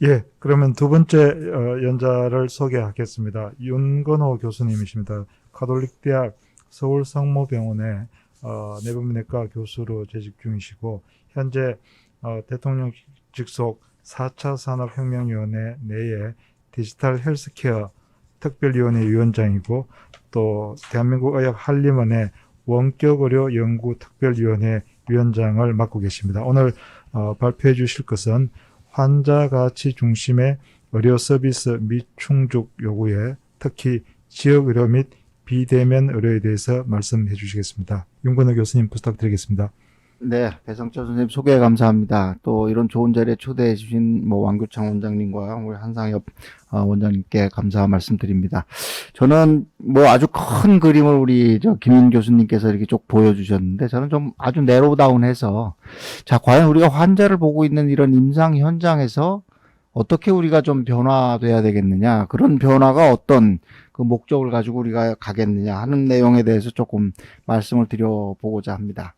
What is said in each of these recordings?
예, 그러면 두 번째 연자를 소개하겠습니다. 윤건호 교수님이십니다. 가톨릭대학 서울성모병원의 내분비내과 교수로 재직 중이시고 현재 대통령 직속 4차 산업혁명위원회 내에 디지털 헬스케어 특별위원회 위원장이고 또 대한민국 의학 한림원의 원격의료 연구 특별위원회 위원장을 맡고 계십니다. 오늘 발표해 주실 것은 환자 가치 중심의 의료 서비스 미충족 요구에 특히 지역 의료 및 비대면 의료에 대해서 말씀해 주시겠습니다. 윤건호 교수님 부탁드리겠습니다. 네, 배성철 선생님 소개 감사합니다. 또 이런 좋은 자리에 초대해 주신 왕교창 원장님과 우리 한상엽 원장님께 감사 말씀드립니다. 저는 아주 큰 그림을 우리 김인 교수님께서 이렇게 쭉 보여주셨는데 저는 좀 아주 내로우다운해서 자, 과연 우리가 환자를 보고 있는 이런 임상 현장에서 어떻게 우리가 좀 변화돼야 되겠느냐, 그런 변화가 어떤 그 목적을 가지고 우리가 가겠느냐 하는 내용에 대해서 조금 말씀을 드려보고자 합니다.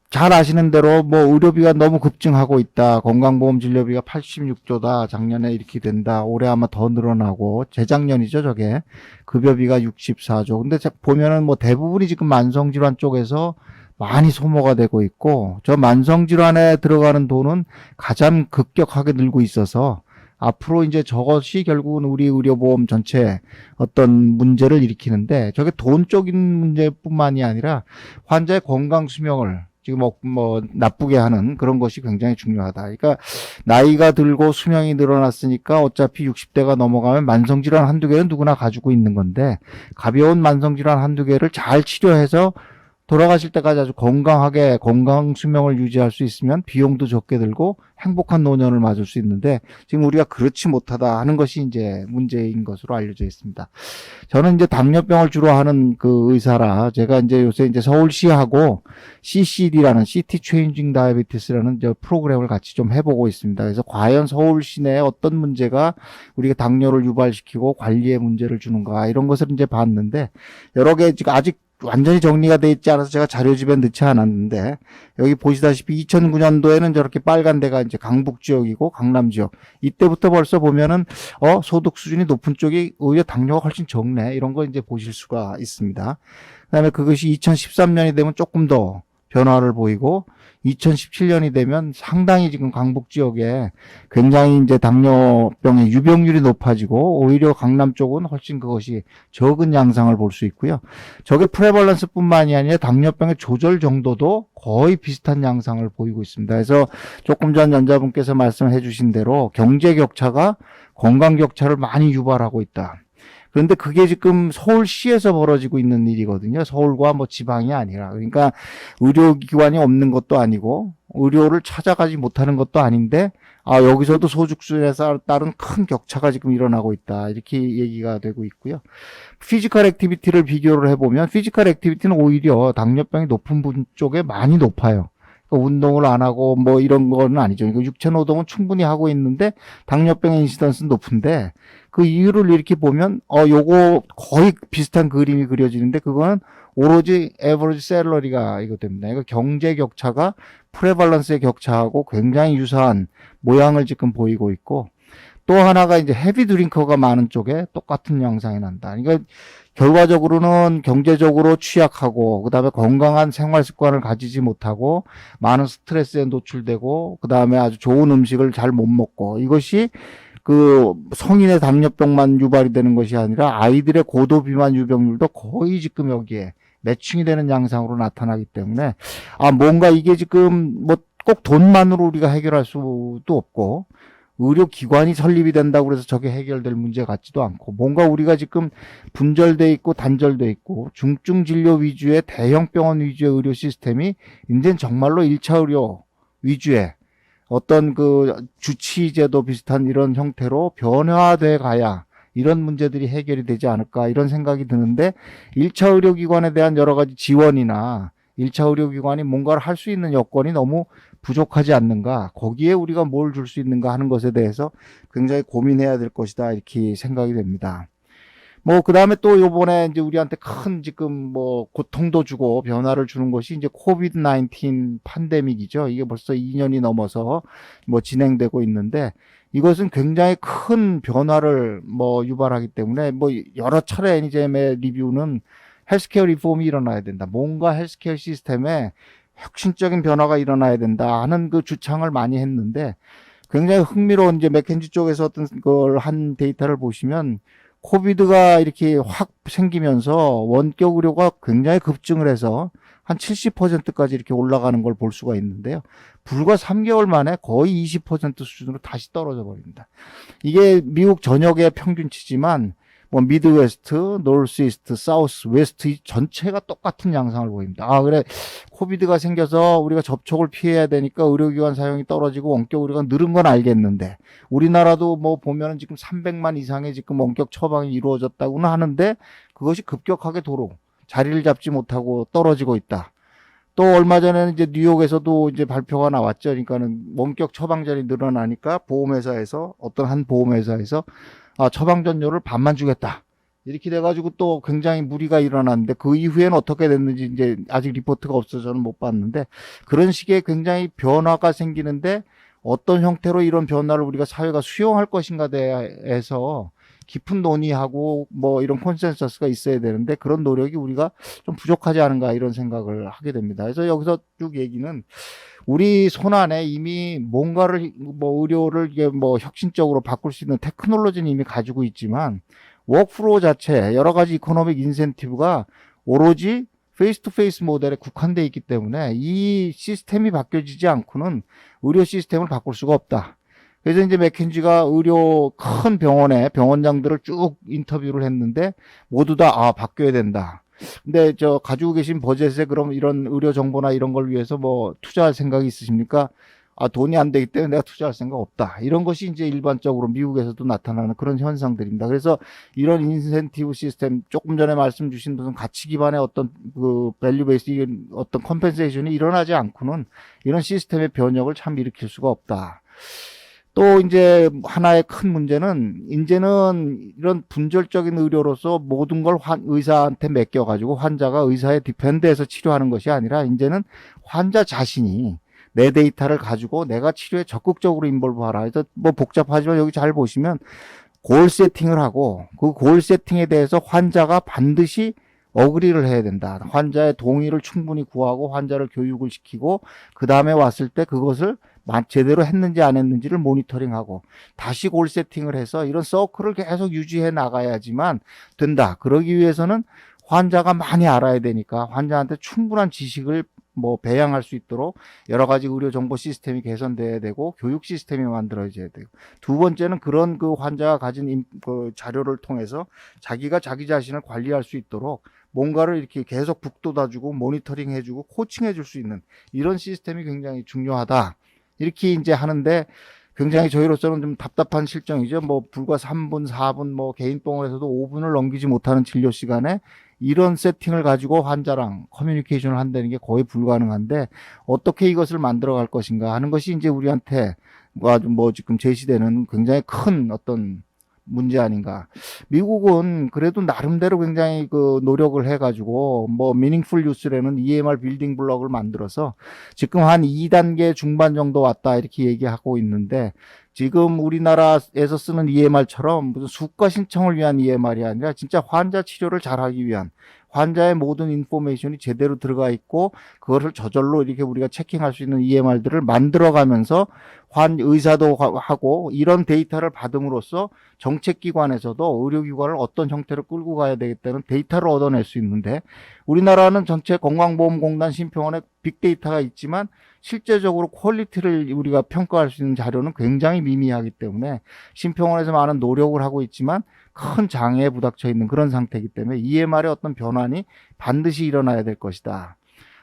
잘 아시는 대로, 의료비가 너무 급증하고 있다. 건강보험 진료비가 86조다. 작년에 이렇게 된다. 올해 아마 더 늘어나고, 재작년이죠, 저게. 급여비가 64조. 근데 보면은 대부분이 지금 만성질환 쪽에서 많이 소모가 되고 있고, 저 만성질환에 들어가는 돈은 가장 급격하게 늘고 있어서, 앞으로 이제 저것이 결국은 우리 의료보험 전체에 어떤 문제를 일으키는데, 저게 돈적인 문제뿐만이 아니라 환자의 건강 수명을 지금 나쁘게 하는 그런 것이 굉장히 중요하다. 그러니까 나이가 들고 수명이 늘어났으니까 어차피 60대가 넘어가면 만성질환 한두 개는 누구나 가지고 있는 건데, 가벼운 만성질환 한두 개를 잘 치료해서 돌아가실 때까지 아주 건강하게 건강 수명을 유지할 수 있으면 비용도 적게 들고 행복한 노년을 맞을 수 있는데, 지금 우리가 그렇지 못하다 하는 것이 이제 문제인 것으로 알려져 있습니다. 저는 이제 당뇨병을 주로 하는 그 의사라, 제가 이제 요새 이제 서울시하고 CCD라는 City Changing Diabetes라는 프로그램을 같이 좀 해보고 있습니다. 그래서 과연 서울 시내에 어떤 문제가 우리가 당뇨를 유발시키고 관리에 문제를 주는가, 이런 것을 이제 봤는데, 여러 개 지금 아직 완전히 정리가 돼 있지 않아서 제가 자료집에 넣지 않았는데, 여기 보시다시피 2009년도에는 저렇게 빨간 데가 이제 강북 지역이고 강남 지역, 이때부터 벌써 보면은 소득 수준이 높은 쪽이 오히려 당뇨가 훨씬 적네, 이런 걸 이제 보실 수가 있습니다. 그다음에 그것이 2013년이 되면 조금 더 변화를 보이고, 2017년이 되면 상당히 지금 강북 지역에 굉장히 이제 당뇨병의 유병률이 높아지고, 오히려 강남 쪽은 훨씬 그것이 적은 양상을 볼 수 있고요. 저게 프레벌런스뿐만이 아니라 당뇨병의 조절 정도도 거의 비슷한 양상을 보이고 있습니다. 그래서 조금 전 연자분께서 말씀해 주신 대로 경제 격차가 건강 격차를 많이 유발하고 있다. 그런데 그게 지금 서울시에서 벌어지고 있는 일이거든요. 서울과 지방이 아니라. 그러니까 의료기관이 없는 것도 아니고 의료를 찾아가지 못하는 것도 아닌데, 여기서도 소득수준에 따른 큰 격차가 지금 일어나고 있다, 이렇게 얘기가 되고 있고요. 피지컬 액티비티를 비교를 해보면 피지컬 액티비티는 오히려 당뇨병이 높은 분 쪽에 많이 높아요. 운동을 안 하고 이런 거는 아니죠. 육체 노동은 충분히 하고 있는데 당뇨병의 인시던스는 높은데, 그 이유를 이렇게 보면 요거 거의 비슷한 그림이 그려지는데, 그거는 오로지 에버리지 셀러리가 이거 됩니다. 이거 경제 격차가 프레발런스의 격차하고 굉장히 유사한 모양을 지금 보이고 있고, 또 하나가 이제 헤비 드링커가 많은 쪽에 똑같은 양상이 난다. 그러니까 결과적으로는 경제적으로 취약하고, 그 다음에 건강한 생활 습관을 가지지 못하고, 많은 스트레스에 노출되고, 그 다음에 아주 좋은 음식을 잘 못 먹고, 이것이 그 성인의 당뇨병만 유발이 되는 것이 아니라 아이들의 고도 비만 유병률도 거의 지금 여기에 매칭이 되는 양상으로 나타나기 때문에, 뭔가 이게 지금 꼭 돈만으로 우리가 해결할 수도 없고, 의료기관이 설립이 된다고 해서 저게 해결될 문제 같지도 않고, 뭔가 우리가 지금 분절돼 있고 단절돼 있고 중증 진료 위주의 대형 병원 위주의 의료 시스템이 이제는 정말로 1차 의료 위주의 어떤 그 주치제도 비슷한 이런 형태로 변화돼 가야 이런 문제들이 해결이 되지 않을까, 이런 생각이 드는데, 1차 의료기관에 대한 여러 가지 지원이나 1차 의료기관이 뭔가를 할 수 있는 여건이 너무 부족하지 않는가, 거기에 우리가 뭘 줄 수 있는가 하는 것에 대해서 굉장히 고민해야 될 것이다, 이렇게 생각이 됩니다. 뭐, 그 다음에 또 요번에 이제 우리한테 큰 지금 뭐 고통도 주고 변화를 주는 것이 이제 코비드 19 팬데믹이죠. 이게 벌써 2년이 넘어서 뭐 진행되고 있는데 이것은 굉장히 큰 변화를 뭐 유발하기 때문에 뭐 여러 차례 애니잼의 리뷰는 헬스케어 리폼이 일어나야 된다. 뭔가 헬스케어 시스템에 혁신적인 변화가 일어나야 된다 하는 그 주창을 많이 했는데 굉장히 흥미로운 이제 맥켄지 쪽에서 어떤 걸 한 데이터를 보시면 코비드가 이렇게 확 생기면서 원격 의료가 굉장히 급증을 해서 한 70%까지 이렇게 올라가는 걸 볼 수가 있는데요. 불과 3개월 만에 거의 20% 수준으로 다시 떨어져 버립니다. 이게 미국 전역의 평균치지만 뭐 미드웨스트, 노스이스트, 사우스 웨스트 전체가 똑같은 양상을 보입니다. 아, 그래. 코비드가 생겨서 우리가 접촉을 피해야 되니까 의료기관 사용이 떨어지고 원격 의료가 늘은 건 알겠는데 우리나라도 뭐 보면은 지금 300만 이상의 지금 원격 처방이 이루어졌다고는 하는데 그것이 급격하게 도로 자리를 잡지 못하고 떨어지고 있다. 또 얼마 전에는 이제 뉴욕에서도 이제 발표가 나왔죠. 그러니까는 원격 처방전이 늘어나니까 보험회사에서 어떤 한 보험회사에서 처방전료를 반만 주겠다. 이렇게 돼가지고 또 굉장히 무리가 일어났는데 그 이후에는 어떻게 됐는지 이제 아직 리포트가 없어서 저는 못 봤는데 그런 식의 굉장히 변화가 생기는데 어떤 형태로 이런 변화를 우리가 사회가 수용할 것인가에 대해서 깊은 논의하고 뭐 이런 콘센서스가 있어야 되는데 그런 노력이 우리가 좀 부족하지 않은가 이런 생각을 하게 됩니다. 그래서 여기서 쭉 얘기는 우리 손안에 이미 뭔가를 뭐 의료를 이게 뭐 혁신적으로 바꿀 수 있는 테크놀로지는 이미 가지고 있지만 워크플로우 자체 여러 가지 이코노믹 인센티브가 오로지 페이스 투 페이스 모델에 국한되어 있기 때문에 이 시스템이 바뀌어지지 않고는 의료 시스템을 바꿀 수가 없다. 그래서 이제 맥켄지가 의료 큰 병원에 병원장들을 쭉 인터뷰를 했는데 모두 다 바뀌어야 된다. 근데 가지고 계신 버젯에 그럼 이런 의료 정보나 이런 걸 위해서 뭐 투자할 생각이 있으십니까? 돈이 안 되기 때문에 내가 투자할 생각 없다. 이런 것이 이제 일반적으로 미국에서도 나타나는 그런 현상들입니다. 그래서 이런 인센티브 시스템, 조금 전에 말씀 주신 무슨 가치 기반의 어떤 그 밸류 베이스, 어떤 컴펜세이션이 일어나지 않고는 이런 시스템의 변혁을 참 일으킬 수가 없다. 또 이제 하나의 큰 문제는 이제는 이런 분절적인 의료로서 모든 걸 의사한테 맡겨가지고 환자가 의사의 디펜드에서 치료하는 것이 아니라 이제는 환자 자신이 내 데이터를 가지고 내가 치료에 적극적으로 인볼브하라. 그래서 뭐 복잡하지만 여기 잘 보시면 골 세팅을 하고 그 골 세팅에 대해서 환자가 반드시 어그리를 해야 된다. 환자의 동의를 충분히 구하고 환자를 교육을 시키고 그 다음에 왔을 때 그것을 제대로 했는지 안 했는지를 모니터링하고 다시 골 세팅을 해서 이런 서클을 계속 유지해 나가야지만 된다. 그러기 위해서는 환자가 많이 알아야 되니까 환자한테 충분한 지식을 뭐 배양할 수 있도록 여러 가지 의료 정보 시스템이 개선돼야 되고 교육 시스템이 만들어져야 되고 두 번째는 그런 그 환자가 가진 그 자료를 통해서 자기가 자기 자신을 관리할 수 있도록 뭔가를 이렇게 계속 북돋아주고 모니터링 해주고 코칭 해줄 수 있는 이런 시스템이 굉장히 중요하다. 이렇게 이제 하는데 굉장히 저희로서는 좀 답답한 실정이죠. 뭐 불과 3분, 4분, 뭐 개인 병원에서도 5분을 넘기지 못하는 진료 시간에 이런 세팅을 가지고 환자랑 커뮤니케이션을 한다는 게 거의 불가능한데 어떻게 이것을 만들어 갈 것인가 하는 것이 이제 우리한테 뭐 지금 제시되는 굉장히 큰 어떤 문제 아닌가. 미국은 그래도 나름대로 굉장히 그 노력을 해가지고 뭐 미닝풀 뉴스라는 EMR 빌딩 블록을 만들어서 지금 한 2단계 중반 정도 왔다 이렇게 얘기하고 있는데 지금 우리나라에서 쓰는 EMR처럼 무슨 수가 신청을 위한 EMR이 아니라 진짜 환자 치료를 잘하기 위한 환자의 모든 인포메이션이 제대로 들어가 있고 그것을 저절로 이렇게 우리가 체킹할 수 있는 EMR들을 만들어가면서 의사도 하고 이런 데이터를 받음으로써 정책기관에서도 의료기관을 어떤 형태로 끌고 가야 되겠다는 데이터를 얻어낼 수 있는데 우리나라는 전체 건강보험공단 심평원에 빅데이터가 있지만 실제적으로 퀄리티를 우리가 평가할 수 있는 자료는 굉장히 미미하기 때문에 심평원에서 많은 노력을 하고 있지만 큰 장애에 부닥쳐 있는 그런 상태이기 때문에 EMR의 어떤 변환이 반드시 일어나야 될 것이다.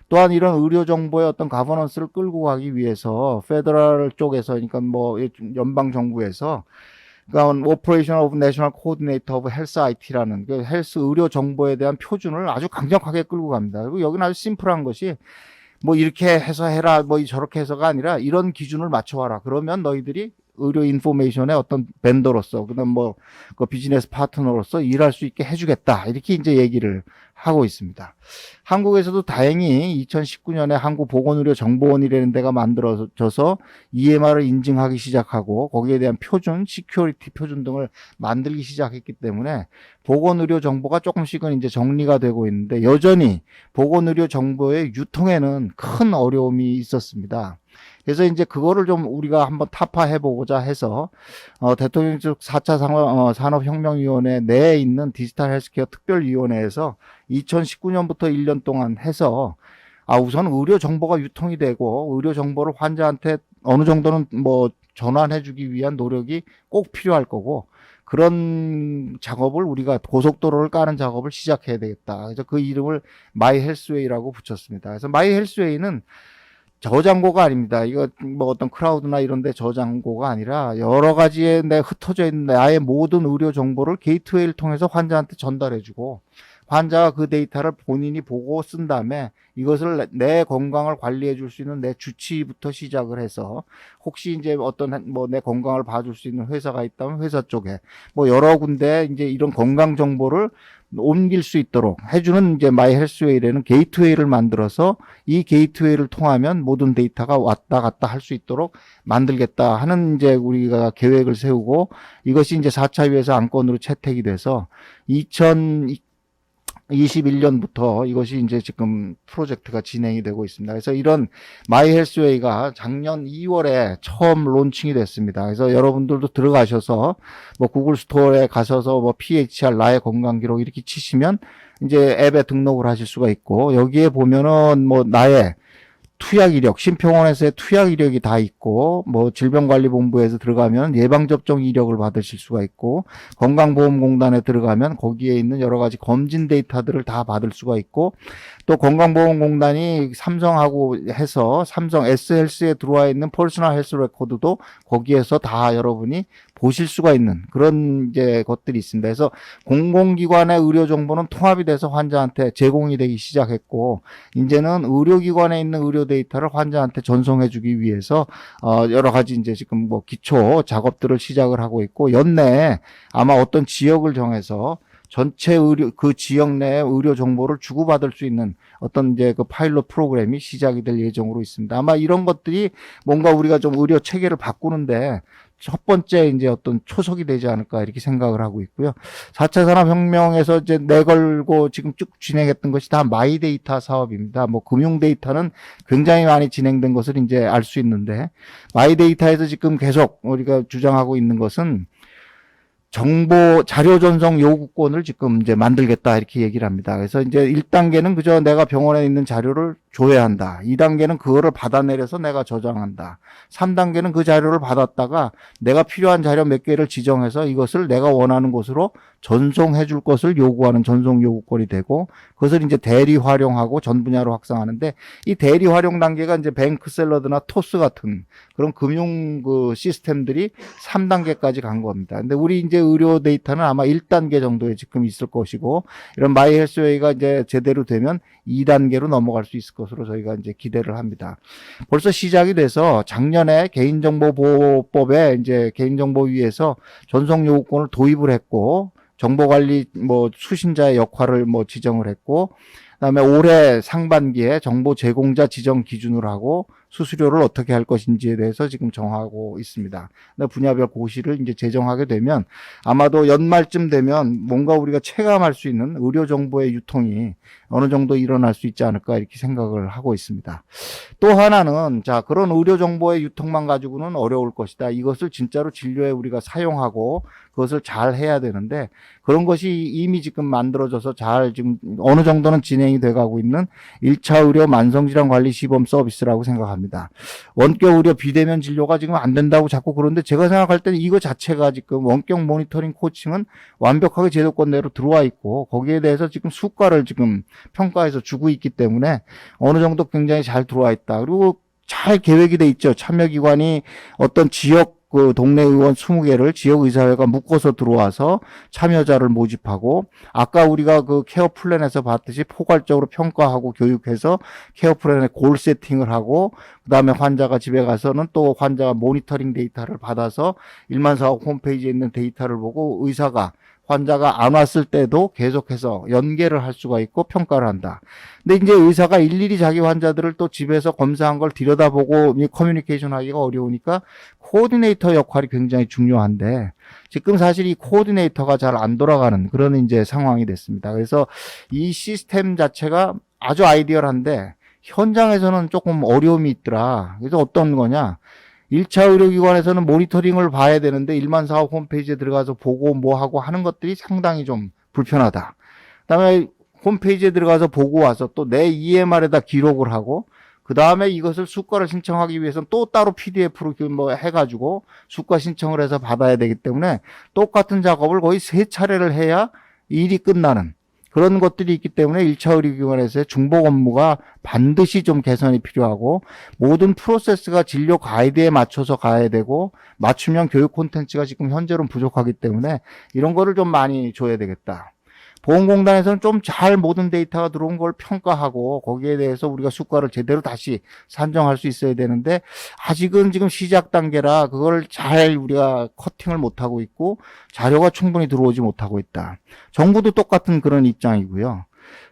또한 이런 의료 정보의 어떤 가버넌스를 끌고 가기 위해서 페더럴 쪽에서 그러니까 뭐 연방 정부에서 그러니까 Operation of National Coordinator of Health IT라는 그 헬스 의료 정보에 대한 표준을 아주 강력하게 끌고 갑니다. 그리고 여기는 아주 심플한 것이 뭐 이렇게 해서 해라 뭐 저렇게 해서가 아니라 이런 기준을 맞춰와라. 그러면 너희들이 의료 인포메이션의 어떤 벤더로서, 그다음 뭐, 그 비즈니스 파트너로서 일할 수 있게 해주겠다. 이렇게 이제 얘기를 하고 있습니다. 한국에서도 다행히 2019년에 한국보건의료정보원이라는 데가 만들어져서 EMR을 인증하기 시작하고 거기에 대한 표준, 시큐리티 표준 등을 만들기 시작했기 때문에 보건의료 정보가 조금씩은 이제 정리가 되고 있는데 여전히 보건의료 정보의 유통에는 큰 어려움이 있었습니다. 그래서 이제 그거를 좀 우리가 한번 타파해 보고자 해서 대통령 즉 4차 산업혁명위원회 내에 있는 디지털 헬스케어 특별위원회에서 2019년부터 1년 동안 해서 우선 의료 정보가 유통이 되고 의료 정보를 환자한테 어느 정도는 뭐 전환해 주기 위한 노력이 꼭 필요할 거고 그런 작업을 우리가 고속도로를 까는 작업을 시작해야 되겠다. 그래서 그 이름을 마이 헬스웨이라고 붙였습니다. 그래서 마이 헬스웨이는 저장고가 아닙니다. 이거 뭐 어떤 크라우드나 이런 데 저장고가 아니라 여러 가지의 내 흩어져 있는 나의 모든 의료 정보를 게이트웨이를 통해서 환자한테 전달해 주고 환자가 그 데이터를 본인이 보고 쓴 다음에 이것을 내 건강을 관리해 줄 수 있는 내 주치의부터 시작을 해서 혹시 이제 어떤 뭐 내 건강을 봐줄 수 있는 회사가 있다면 회사 쪽에 뭐 여러 군데 이제 이런 건강 정보를 옮길 수 있도록 해주는 이제 마이 헬스웨이라는 게이트웨이를 만들어서 이 게이트웨이를 통하면 모든 데이터가 왔다 갔다 할 수 있도록 만들겠다 하는 이제 우리가 계획을 세우고 이것이 이제 4차 위에서 안건으로 채택이 돼서 2021년부터 이것이 이제 지금 프로젝트가 진행이 되고 있습니다. 그래서 이런 마이 헬스웨이가 작년 2월에 처음 론칭이 됐습니다. 그래서 여러분들도 들어가셔서 뭐 구글 스토어에 가셔서 뭐 PHR 나의 건강 기록 이렇게 치시면 이제 앱에 등록을 하실 수가 있고 여기에 보면은 뭐 나의 투약 이력, 심평원에서의 투약 이력이 다 있고, 뭐 질병관리본부에서 들어가면 예방접종 이력을 받으실 수가 있고, 건강보험공단에 들어가면 거기에 있는 여러 가지 검진 데이터들을 다 받을 수가 있고, 또 건강보험공단이 삼성하고 해서 삼성 S헬스에 들어와 있는 퍼스널 헬스 레코드도 거기에서 다 여러분이 보실 수가 있는 그런 이제 것들이 있습니다. 그래서 공공기관의 의료 정보는 통합이 돼서 환자한테 제공이 되기 시작했고, 이제는 의료기관에 있는 의료 데이터를 환자한테 전송해주기 위해서 여러 가지 이제 지금 뭐 기초 작업들을 시작을 하고 있고 연내에 아마 어떤 지역을 정해서 전체 의료 그 지역 내의 의료 정보를 주고받을 수 있는 어떤 이제 그 파일럿 프로그램이 시작이 될 예정으로 있습니다. 아마 이런 것들이 뭔가 우리가 좀 의료 체계를 바꾸는데 첫 번째 이제 어떤 초석이 되지 않을까 이렇게 생각을 하고 있고요. 4차 산업혁명에서 이제 내걸고 지금 쭉 진행했던 것이 다 마이 데이터 사업입니다. 뭐 금융 데이터는 굉장히 많이 진행된 것을 이제 알 수 있는데 마이 데이터에서 지금 계속 우리가 주장하고 있는 것은 정보 자료 전송 요구권을 지금 이제 만들겠다 이렇게 얘기를 합니다. 그래서 이제 1단계는 그저 내가 병원에 있는 자료를 줘야 한다. 2단계는 그거를 받아내려서 내가 저장한다. 3단계는 그 자료를 받았다가 내가 필요한 자료 몇 개를 지정해서 이것을 내가 원하는 곳으로 전송해 줄 것을 요구하는 전송 요구권이 되고 그것을 이제 대리 활용하고 전 분야로 확산하는데 이 대리 활용 단계가 이제 뱅크샐러드나 토스 같은 그런 금융 그 시스템들이 3단계까지 간 겁니다. 근데 우리 이제 의료 데이터는 아마 1단계 정도에 지금 있을 것이고 이런 마이 헬스웨이가 이제 제대로 되면 2단계로 넘어갈 수 있을 것으로 저희가 이제 기대를 합니다. 벌써 시작이 돼서 작년에 개인정보보호법에 이제 개인정보위에서 전송 요구권을 도입을 했고 정보관리 뭐 수신자의 역할을 뭐 지정을 했고 그다음에 올해 상반기에 정보 제공자 지정 기준으로 하고 수수료를 어떻게 할 것인지에 대해서 지금 정하고 있습니다. 분야별 고시를 이제 제정하게 되면 아마도 연말쯤 되면 뭔가 우리가 체감할 수 있는 의료 정보의 유통이 어느 정도 일어날 수 있지 않을까 이렇게 생각을 하고 있습니다. 또 하나는 자 그런 의료 정보의 유통만 가지고는 어려울 것이다. 이것을 진짜로 진료에 우리가 사용하고 그것을 잘 해야 되는데 그런 것이 이미 지금 만들어져서 잘 지금 어느 정도는 진행이 돼가고 있는 1차 의료 만성질환 관리 시범 서비스라고 생각합니다. 원격 의료 비대면 진료가 지금 안 된다고 자꾸 그러는데 제가 생각할 때는 이거 자체가 지금 원격 모니터링 코칭은 완벽하게 제도권 내로 들어와 있고 거기에 대해서 지금 수가를 지금 평가해서 주고 있기 때문에 어느 정도 굉장히 잘 들어와 있다. 그리고 잘 계획이 돼 있죠. 참여기관이 어떤 지역 그 동네 의원 20개를 지역의사회가 묶어서 들어와서 참여자를 모집하고 아까 우리가 그 케어 플랜에서 봤듯이 포괄적으로 평가하고 교육해서 케어 플랜에 골 세팅을 하고 그다음에 환자가 집에 가서는 또 환자가 모니터링 데이터를 받아서 일만사업 홈페이지에 있는 데이터를 보고 의사가 환자가 안 왔을 때도 계속해서 연계를 할 수가 있고 평가를 한다. 근데 이제 의사가 일일이 자기 환자들을 또 집에서 검사한 걸 들여다보고 커뮤니케이션 하기가 어려우니까 코디네이터 역할이 굉장히 중요한데 지금 사실 이 코디네이터가 잘 안 돌아가는 그런 이제 상황이 됐습니다. 그래서 이 시스템 자체가 아주 아이디얼한데 현장에서는 조금 어려움이 있더라. 그래서 어떤 거냐? 1차 의료기관에서는 모니터링을 봐야 되는데 일만사업 홈페이지에 들어가서 보고 뭐 하고 하는 것들이 상당히 좀 불편하다. 그다음에 홈페이지에 들어가서 보고 와서 또 내 EMR에다 기록을 하고 그다음에 이것을 수가를 신청하기 위해서는 또 따로 PDF로 뭐 해가지고 수가 신청을 해서 받아야 되기 때문에 똑같은 작업을 거의 3차례를 해야 일이 끝나는 그런 것들이 있기 때문에 1차 의료기관에서의 중복 업무가 반드시 좀 개선이 필요하고 모든 프로세스가 진료 가이드에 맞춰서 가야 되고 맞춤형 교육 콘텐츠가 지금 현재로는 부족하기 때문에 이런 거를 좀 많이 줘야 되겠다. 보건공단에서는 좀 잘 모든 데이터가 들어온 걸 평가하고 거기에 대해서 우리가 수가를 제대로 다시 산정할 수 있어야 되는데 아직은 지금 시작 단계라 그걸 잘 우리가 커팅을 못하고 있고 자료가 충분히 들어오지 못하고 있다. 정부도 똑같은 그런 입장이고요.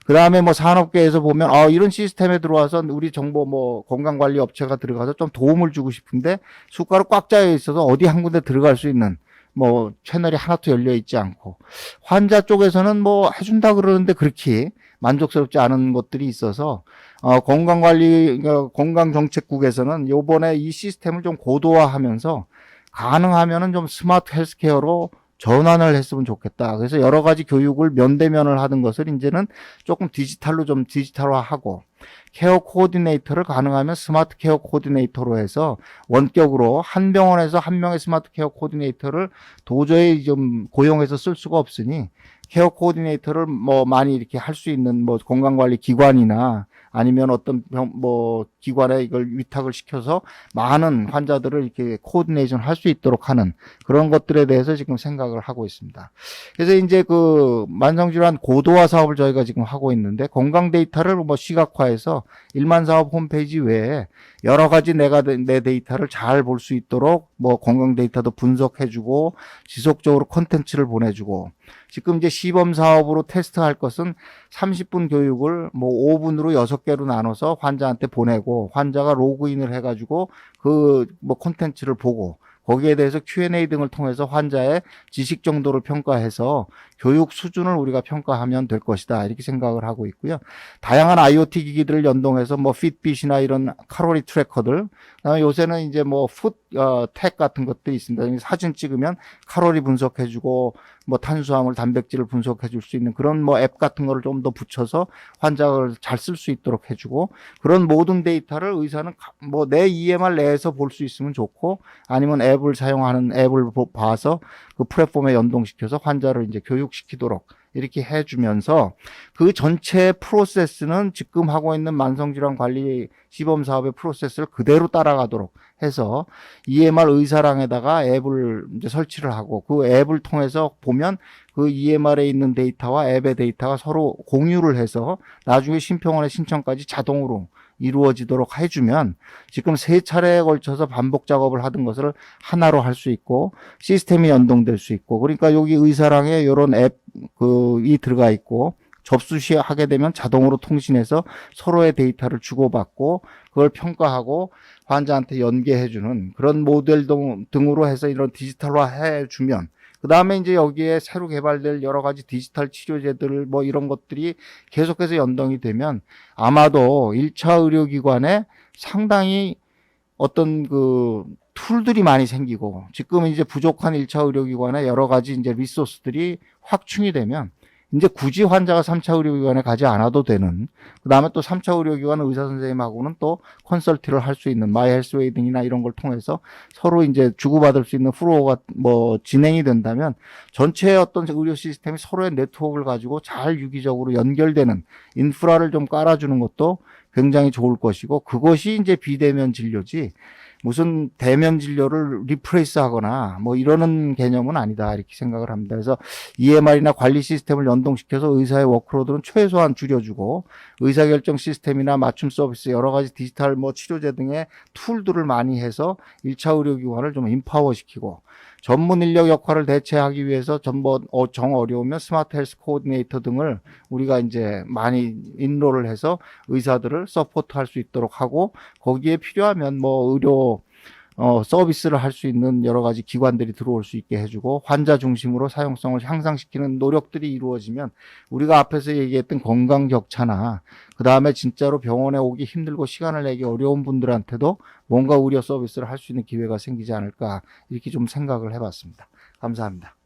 그 다음에 뭐 산업계에서 보면, 이런 시스템에 들어와서 우리 정보 뭐 건강관리 업체가 들어가서 좀 도움을 주고 싶은데 수가로 꽉 짜여 있어서 어디 한 군데 들어갈 수 있는 뭐 채널이 하나도 열려 있지 않고 환자 쪽에서는 뭐 해준다 그러는데 그렇게 만족스럽지 않은 것들이 있어서 건강정책국에서는 요번에 이 시스템을 좀 고도화하면서 가능하면은 좀 스마트 헬스케어로 전환을 했으면 좋겠다. 그래서 여러 가지 교육을 면대면을 하던 것을 이제는 조금 디지털로 좀 디지털화하고 케어 코디네이터를 가능하면 스마트 케어 코디네이터로 해서 원격으로 한 병원에서 한 명의 스마트 케어 코디네이터를 도저히 좀 고용해서 쓸 수가 없으니 케어 코디네이터를 뭐 많이 이렇게 할 수 있는 뭐 건강관리 기관이나 아니면 어떤 기관에 이걸 위탁을 시켜서 많은 환자들을 이렇게 코디네이션 할 수 있도록 하는 그런 것들에 대해서 지금 생각을 하고 있습니다. 그래서 이제 그 만성질환 고도화 사업을 저희가 지금 하고 있는데 건강 데이터를 뭐 시각화해서 일만사업 홈페이지 외에 여러 가지 내 데이터를 잘 볼 수 있도록 뭐 건강 데이터도 분석해주고 지속적으로 콘텐츠를 보내주고 지금 이제 시범 사업으로 테스트할 것은 30분 교육을 뭐 5분으로 6개로 나눠서 환자한테 보내고 환자가 로그인을 해가지고 그 뭐 콘텐츠를 보고 거기에 대해서 Q&A 등을 통해서 환자의 지식 정도를 평가해서 교육 수준을 우리가 평가하면 될 것이다. 이렇게 생각을 하고 있고요. 다양한 IoT 기기들을 연동해서 뭐 핏빗이나 이런 칼로리 트래커들, 그다음에 요새는 이제 뭐 텍 같은 것들이 있습니다. 사진 찍으면 칼로리 분석해주고 뭐 탄수화물, 단백질을 분석해줄 수 있는 그런 뭐 앱 같은 거를 좀 더 붙여서 환자를 잘 쓸 수 있도록 해주고 그런 모든 데이터를 의사는 뭐 내 EMR 내에서 볼 수 있으면 좋고 아니면 앱을 사용하는 앱을 봐서 그 플랫폼에 연동시켜서 환자를 이제 교육시키도록 이렇게 해주면서 그 전체 프로세스는 지금 하고 있는 만성질환 관리 시범 사업의 프로세스를 그대로 따라가도록 해서 EMR 의사랑에다가 앱을 이제 설치를 하고 그 앱을 통해서 보면 그 EMR에 있는 데이터와 앱의 데이터가 서로 공유를 해서 나중에 심평원의 신청까지 자동으로 이루어지도록 해주면 지금 3차례에 걸쳐서 반복 작업을 하던 것을 하나로 할 수 있고 시스템이 연동될 수 있고 그러니까 여기 의사랑에 이런 앱이 들어가 있고 접수 시 하게 되면 자동으로 통신해서 서로의 데이터를 주고받고 그걸 평가하고 환자한테 연계해주는 그런 모델 등으로 해서 이런 디지털화 해주면 그 다음에 이제 여기에 새로 개발될 여러 가지 디지털 치료제들 뭐 이런 것들이 계속해서 연동이 되면 아마도 1차 의료기관에 상당히 어떤 그 툴들이 많이 생기고 지금 이제 부족한 1차 의료기관에 여러 가지 이제 리소스들이 확충이 되면 이제 굳이 환자가 3차 의료기관에 가지 않아도 되는 그 다음에 또 3차 의료기관 의사 선생님하고는 또 컨설팅을 할 수 있는 마이헬스웨이 등이나 이런 걸 통해서 서로 이제 주고받을 수 있는 플로우가 뭐 진행이 된다면 전체의 어떤 의료 시스템이 서로의 네트워크를 가지고 잘 유기적으로 연결되는 인프라를 좀 깔아주는 것도 굉장히 좋을 것이고 그것이 이제 비대면 진료지 무슨 대면 진료를 리프레이스 하거나 뭐 이러는 개념은 아니다 이렇게 생각을 합니다. 그래서 EMR이나 관리 시스템을 연동시켜서 의사의 워크로드는 최소한 줄여주고 의사결정 시스템이나 맞춤 서비스 여러 가지 디지털 뭐 치료제 등의 툴들을 많이 해서 1차 의료기관을 좀 인파워시키고 전문 인력 역할을 대체하기 위해서 정 어려우면 스마트 헬스 코디네이터 등을 우리가 이제 많이 인로를 해서 의사들을 서포트할 수 있도록 하고 거기에 필요하면 뭐 의료 서비스를 할 수 있는 여러 가지 기관들이 들어올 수 있게 해주고 환자 중심으로 사용성을 향상시키는 노력들이 이루어지면 우리가 앞에서 얘기했던 건강 격차나 그 다음에 진짜로 병원에 오기 힘들고 시간을 내기 어려운 분들한테도 뭔가 의료 서비스를 할 수 있는 기회가 생기지 않을까 이렇게 좀 생각을 해봤습니다. 감사합니다.